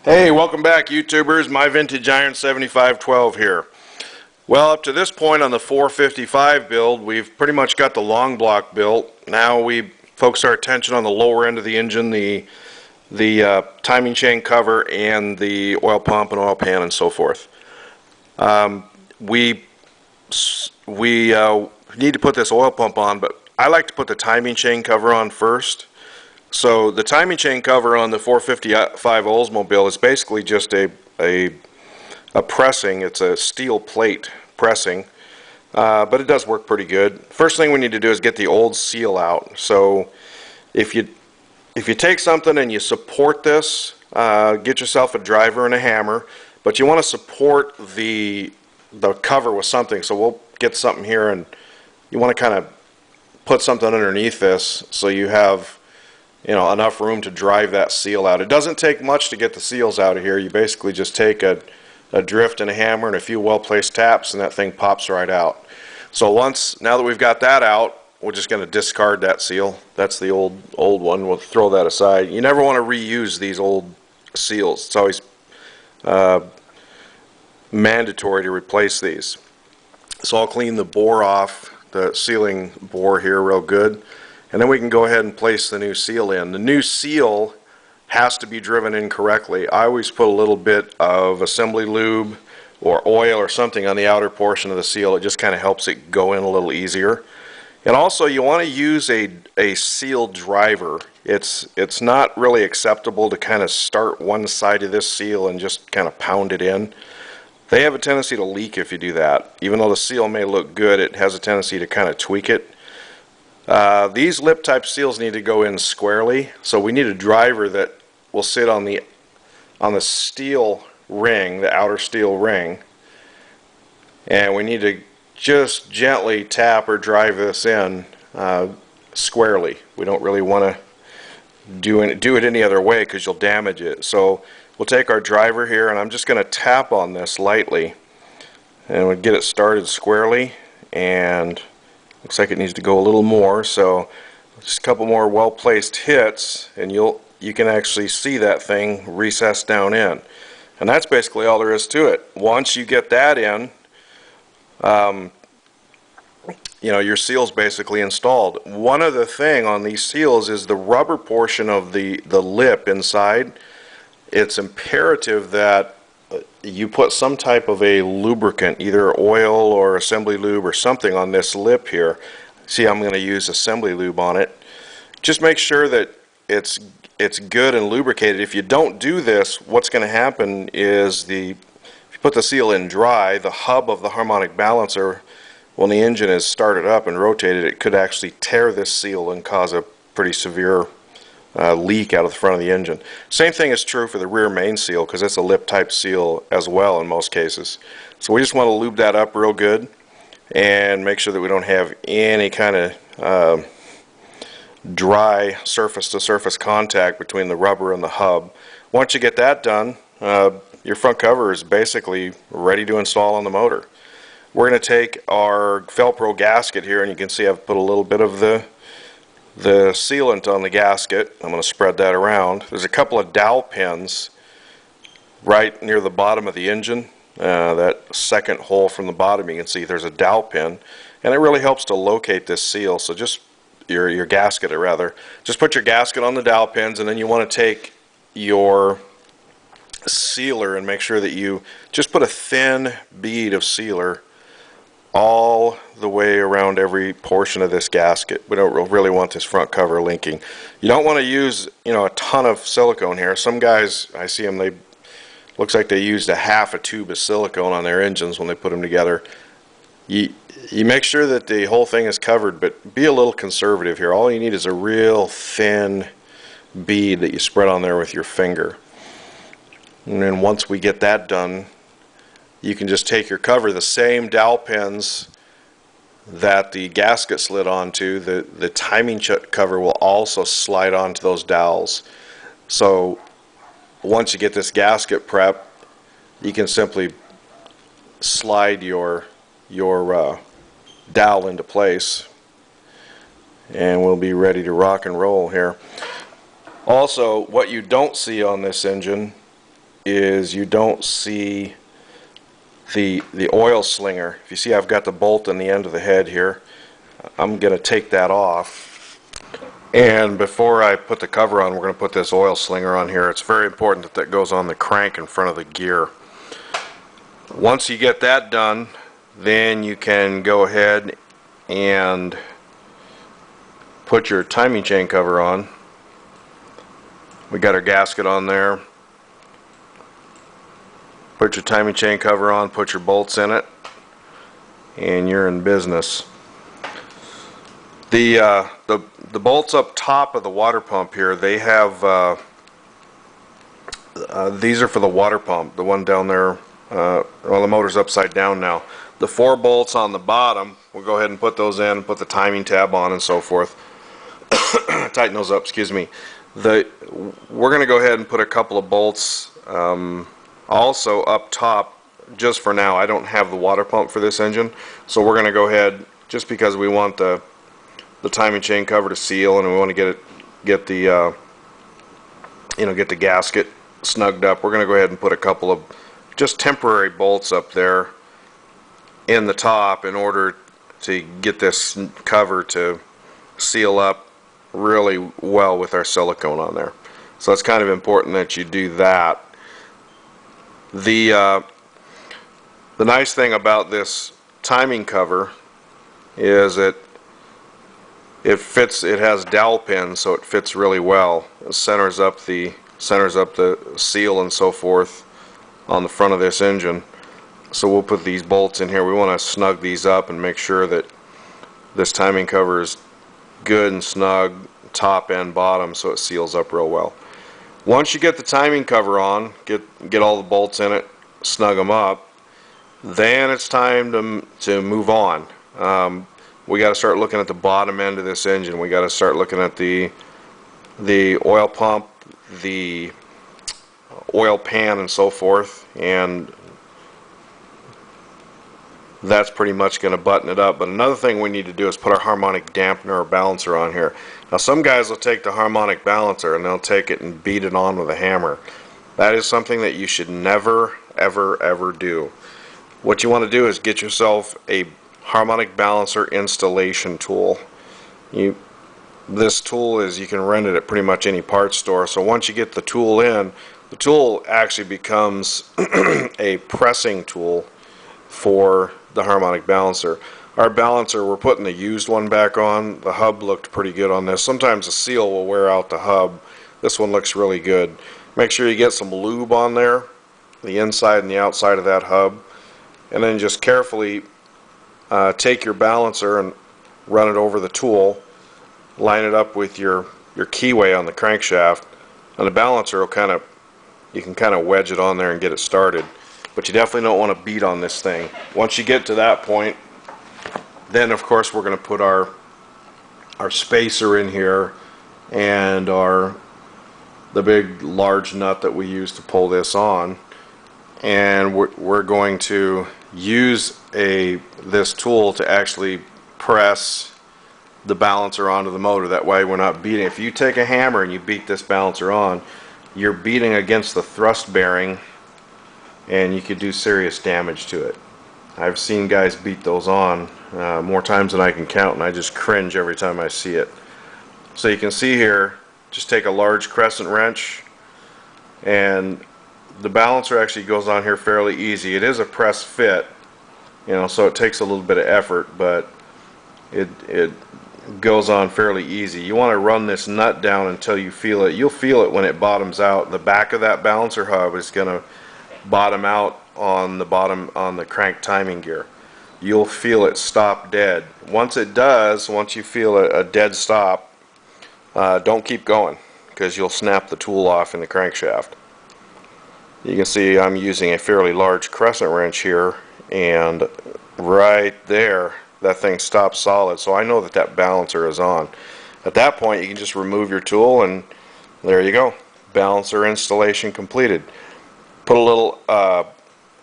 Hey, welcome back, YouTubers. My Vintage Iron 7512 here. Well, up to this point on the 455 build, we've pretty much got the long block built. Now we focus our attention on the lower end of the engine, the timing chain cover, and the oil pump and oil pan and so forth. We need to put this oil pump on, but I like to put the timing chain cover on first. So the timing chain cover on the 455 Oldsmobile is basically just a pressing. It's a steel plate pressing, but it does work pretty good. First thing we need to do is get the old seal out. So if you take something and you support this, get yourself a driver and a hammer, but you want to support the cover with something. So we'll get something here, and you want to kind of put something underneath this so you have enough room to drive that seal out. It doesn't take much to get the seals out of here. You basically just take a drift and a hammer and a few well-placed taps, and that thing pops right out. So now that we've got that out, we're just going to discard that seal. That's the old one. We'll throw that aside. You never want to reuse these old seals. It's always mandatory to replace these. So I'll clean the bore off, the sealing bore here real good. And then we can go ahead and place the new seal in. The new seal has to be driven in correctly. I always put a little bit of assembly lube or oil or something on the outer portion of the seal. It just kind of helps it go in a little easier. And also you want to use a seal driver. It's not really acceptable to kind of start one side of this seal and just kind of pound it in. They have a tendency to leak if you do that. Even though the seal may look good, it has a tendency to kind of tweak it. These lip type seals need to go in squarely, so we need a driver that will sit on the steel ring, the outer steel ring, and we need to just gently tap or drive this in squarely. We don't really want to do it any other way because you'll damage it. So we'll take our driver here, and I'm just going to tap on this lightly, and we'll get it started squarely. And looks like it needs to go a little more, so just a couple more well-placed hits, and you can actually see that thing recess down in. And that's basically all there is to it. Once you get that in, your seal's basically installed. One other thing on these seals is the rubber portion of the lip inside. It's imperative that you put some type of a lubricant, either oil or assembly lube or something on this lip here. See, I'm going to use assembly lube on it. Just make sure that it's good and lubricated. If you don't do this, what's going to happen is if you put the seal in dry, the hub of the harmonic balancer, when the engine is started up and rotated, it could actually tear this seal and cause a pretty severe leak out of the front of the engine. Same thing is true for the rear main seal, because it's a lip type seal as well in most cases. So we just want to lube that up real good and make sure that we don't have any kind of dry surface to surface contact between the rubber and the hub. Once you get that done, your front cover is basically ready to install on the motor. We're going to take our Velcro gasket here, and you can see I've put a little bit of the sealant on the gasket. I'm going to spread that around. There's a couple of dowel pins right near the bottom of the engine. That second hole from the bottom, you can see there's a dowel pin, and it really helps to locate this seal. So just your gasket, or rather, just put your gasket on the dowel pins, and then you want to take your sealer and make sure that you just put a thin bead of sealer all the way around every portion of this gasket. We don't really want this front cover linking. You don't want to use a ton of silicone here. Some guys, I see them, looks like they used a half a tube of silicone on their engines when they put them together. You make sure that the whole thing is covered, but be a little conservative here. All you need is a real thin bead that you spread on there with your finger. And then once we get that done, you can just take your cover, the same dowel pins that the gasket slid onto, the timing cover will also slide onto those dowels. So once you get this gasket prepped, you can simply slide your dowel into place, and we'll be ready to rock and roll here. Also, what you don't see on this engine is you don't see the oil slinger. If you see, I've got the bolt in the end of the head here. I'm going to take that off, and before I put the cover on, we're going to put this oil slinger on here. It's very important that that goes on the crank in front of the gear. Once you get that done, then you can go ahead and put your timing chain cover on. We got our gasket on there. Put your timing chain cover on, put your bolts in it, and you're in business. The bolts up top of the water pump here, they have these are for the water pump. The one down there, well, the motor's upside down now. The 4 bolts on the bottom, we'll go ahead and put those in, put the timing tab on and so forth. Tighten those up, excuse me. We're going to go ahead and put a couple of bolts also up top, just for now. I don't have the water pump for this engine, so we're going to go ahead, just because we want the timing chain cover to seal, and we want to get the gasket snugged up. We're going to go ahead and put a couple of just temporary bolts up there in the top in order to get this cover to seal up really well with our silicone on there. So it's kind of important that you do that. The nice thing about this timing cover is it fits. It has dowel pins, so it fits really well. It centers up the seal and so forth on the front of this engine. So we'll put these bolts in here. We want to snug these up and make sure that this timing cover is good and snug, top and bottom, so it seals up real well. Once you get the timing cover on, get all the bolts in it, snug them up, then it's time to move on. We got to start looking at the bottom end of this engine. We got to start looking at the oil pump, the oil pan and so forth, and that's pretty much going to button it up. But another thing we need to do is put our harmonic dampener or balancer on here. Now some guys will take the harmonic balancer and they'll take it and beat it on with a hammer. That is something that you should never ever do. What you want to do is get yourself a harmonic balancer installation tool. This tool is, you can rent it at pretty much any parts store. So once you get the tool in, the tool actually becomes a pressing tool for the harmonic balancer. Our balancer, we're putting the used one back on. The hub looked pretty good on this. Sometimes the seal will wear out the hub. This one looks really good. Make sure you get some lube on there, the inside and the outside of that hub, and then just carefully take your balancer and run it over the tool, line it up with your keyway on the crankshaft, and the balancer will you can kind of wedge it on there and get it started. But you definitely don't want to beat on this thing. Once you get to that point, then of course we're going to put our spacer in here and the big large nut that we use to pull this on, and we're going to use this tool to actually press the balancer onto the motor. That way we're not beating. If you take a hammer and you beat this balancer on, you're beating against the thrust bearing, and you could do serious damage to it. I've seen guys beat those on more times than I can count, and I just cringe every time I see it. So you can see here, just take a large crescent wrench, and the balancer actually goes on here fairly easy. It is a press fit, so it takes a little bit of effort, but it goes on fairly easy. You want to run this nut down until you feel it. You'll feel it when it bottoms out. The back of that balancer hub is going to bottom out on the crank timing gear. You'll feel it stop dead. Once it does, once you feel a dead stop, don't keep going, because you'll snap the tool off in the crankshaft. You can see I'm using a fairly large crescent wrench here, and right there that thing stops solid, so I know that that balancer is on. At that point you can just remove your tool, and there you go, balancer installation completed. Put a little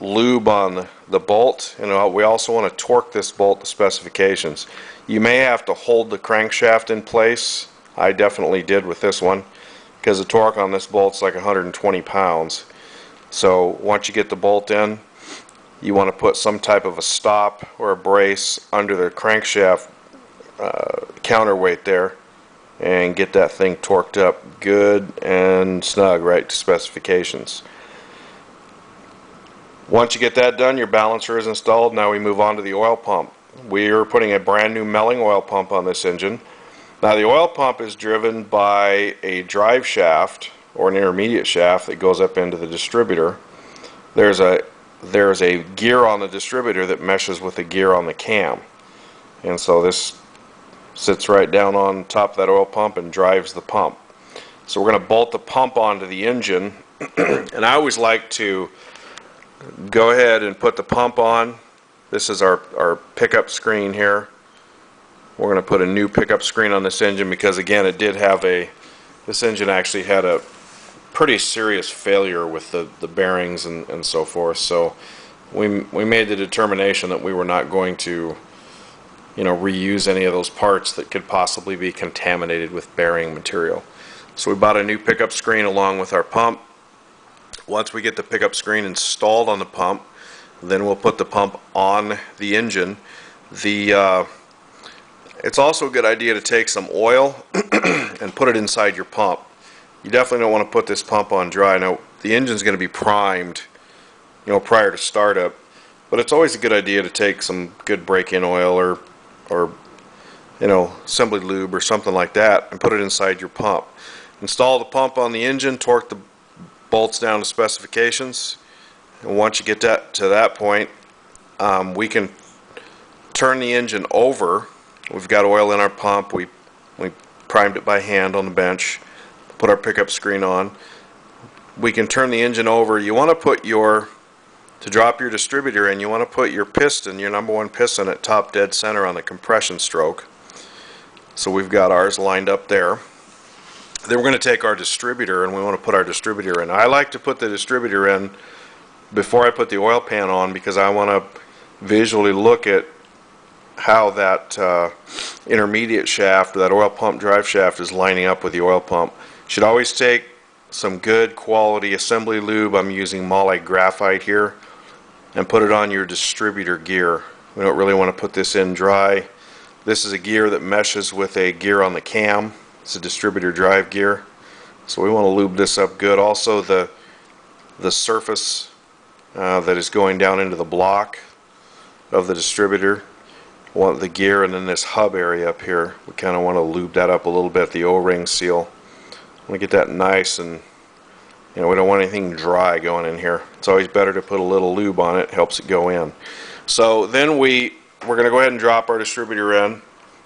lube on the bolt, and we also want to torque this bolt to specifications. You may have to hold the crankshaft in place. I definitely did with this one, because the torque on this bolt's like 120 pounds. So once you get the bolt in, you want to put some type of a stop or a brace under the crankshaft counterweight there and get that thing torqued up good and snug right to specifications. Once you get that done, your balancer is installed. Now we move on to the oil pump. We are putting a brand new Melling oil pump on this engine. Now the oil pump is driven by a drive shaft or an intermediate shaft that goes up into the distributor. There's a gear on the distributor that meshes with the gear on the cam, and so this sits right down on top of that oil pump and drives the pump. So we're going to bolt the pump onto the engine and I always like to go ahead and put the pump on. This is our pickup screen here. We're going to put a new pickup screen on this engine because, again, it did have this engine actually had a pretty serious failure with the bearings and so forth. So we made the determination that we were not going to, reuse any of those parts that could possibly be contaminated with bearing material. So we bought a new pickup screen along with our pump. Once we get the pickup screen installed on the pump, then we'll put the pump on the engine. It's also a good idea to take some oil and put it inside your pump. You definitely don't want to put this pump on dry. Now the engine's going to be primed, prior to startup, but it's always a good idea to take some good break-in oil or assembly lube or something like that and put it inside your pump. Install the pump on the engine, torque the bolts down to specifications, and once you get to that point, we can turn the engine over. We've got oil in our pump. We primed it by hand on the bench, put our pickup screen on. We can turn the engine over. You want to put to drop your distributor in, you want to put your piston, your number one piston, at top dead center on the compression stroke. So we've got ours lined up there. Then we're going to take our distributor and we want to put our distributor in. I like to put the distributor in before I put the oil pan on because I want to visually look at how that intermediate shaft, that oil pump drive shaft, is lining up with the oil pump. You should always take some good quality assembly lube. I'm using Moly graphite here, and put it on your distributor gear. We don't really want to put this in dry. This is a gear that meshes with a gear on the cam. It's a distributor drive gear, so we want to lube this up good. Also the surface that is going down into the block of the distributor, want the gear, and then this hub area up here, we kind of want to lube that up a little bit, the O-ring seal. We get that nice, and we don't want anything dry going in here. It's always better to put a little lube on it, helps it go in. So then we're going to go ahead and drop our distributor in.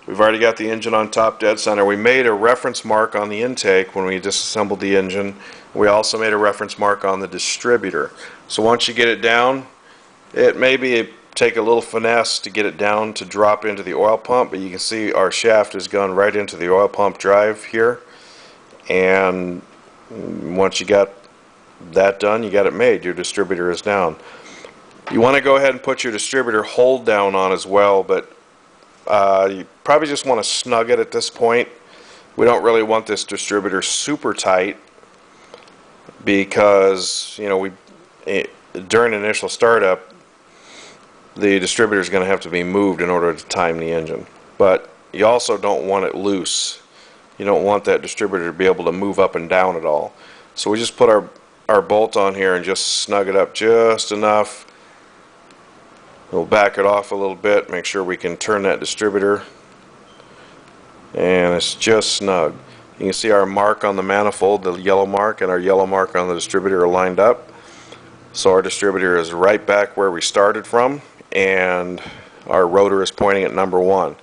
We've already got the engine on top dead center. We made a reference mark on the intake when we disassembled the engine. We also made a reference mark on the distributor. So once you get it down, it may take a little finesse to get it down to drop into the oil pump, but you can see our shaft has gone right into the oil pump drive here. And once you got that done, you got it made. Your distributor is down. You want to go ahead and put your distributor hold down on as well, but you probably just want to snug it at this point. We don't really want this distributor super tight because during initial startup the distributor is going to have to be moved in order to time the engine, but you also don't want it loose. You don't want that distributor to be able to move up and down at all. So we just put our bolt on here and just snug it up just enough. We'll back it off a little bit, make sure we can turn that distributor, and it's just snug. You can see our mark on the manifold, the yellow mark, and our yellow mark on the distributor are lined up. So our distributor is right back where we started from, and our rotor is pointing at number one.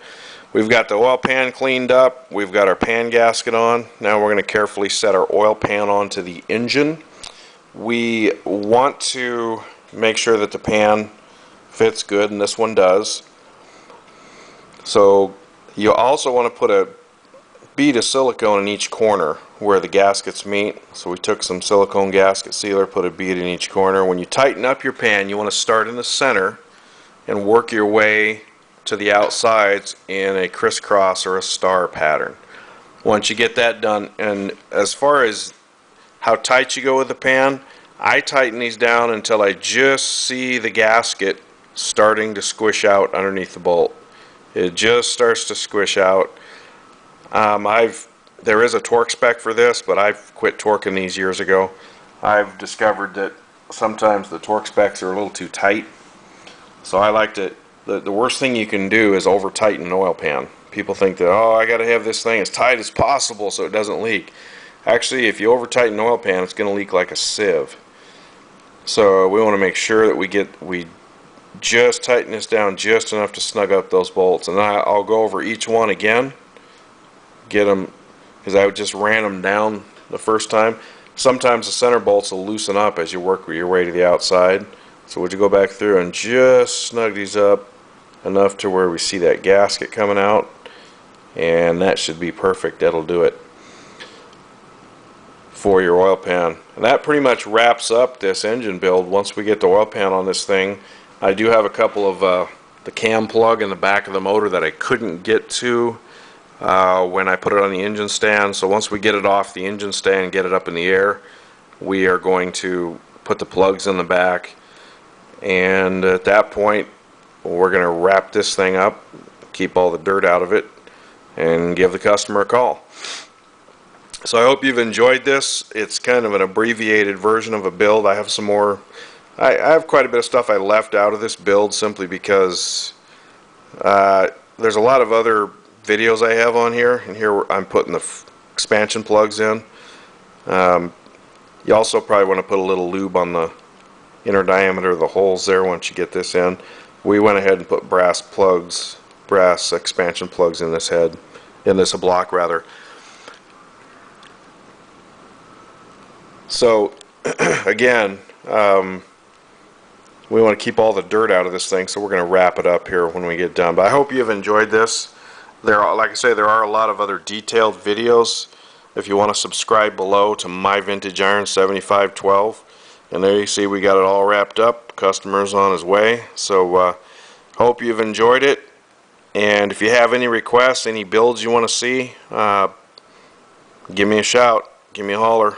We've got the oil pan cleaned up. We've got our pan gasket on. Now we're going to carefully set our oil pan onto the engine. We want to make sure that the pan fits good, and this one does. So you also want to put a bead of silicone in each corner where the gaskets meet. So we took some silicone gasket sealer, put a bead in each corner. When you tighten up your pan, you want to start in the center and work your way to the outsides in a crisscross or a star pattern. Once you get that done, and as far as how tight you go with the pan, I tighten these down until I just see the gasket starting to squish out underneath the bolt. It just starts to squish out. There is a torque spec for this, but I've quit torquing these years ago. I've discovered that sometimes the torque specs are a little too tight. So I like to, the worst thing you can do is over tighten an oil pan. People think that, oh, I got to have this thing as tight as possible so it doesn't leak. Actually, if you over tighten an oil pan, it's going to leak like a sieve. So we want to make sure that we just tighten this down just enough to snug up those bolts. And then I'll go over each one again, get them, because I just ran them down the first time. Sometimes the center bolts will loosen up as you work your way to the outside. So would you go back through and just snug these up enough to where we see that gasket coming out, and that should be perfect. That'll do it for your oil pan. And that pretty much wraps up this engine build. Once we get the oil pan on this thing, I do have a couple of the cam plug in the back of the motor that I couldn't get to when I put it on the engine stand. So once we get it off the engine stand and get it up in the air, we are going to put the plugs in the back, and at that point we're going to wrap this thing up, keep all the dirt out of it, and give the customer a call. So I hope you've enjoyed this. It's kind of an abbreviated version of a build. I have some more, I have quite a bit of stuff I left out of this build simply because there's a lot of other videos I have on here, and here I'm putting the expansion plugs in. You also probably want to put a little lube on the inner diameter of the holes there once you get this in. We went ahead and put brass expansion plugs in this head, in this block rather. So again, we want to keep all the dirt out of this thing, so we're going to wrap it up here when we get done. But I hope you've enjoyed this. Like I say, there are a lot of other detailed videos. If you want to subscribe below to My Vintage Iron 7512, and there you see we got it all wrapped up. Customer's on his way. So hope you've enjoyed it. And if you have any requests, any builds you want to see, give me a shout, give me a holler.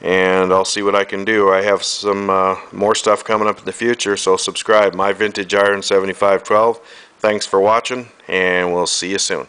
And I'll see what I can do. I have some more stuff coming up in the future, so subscribe. My Vintage Iron 7512. Thanks for watching, and we'll see you soon.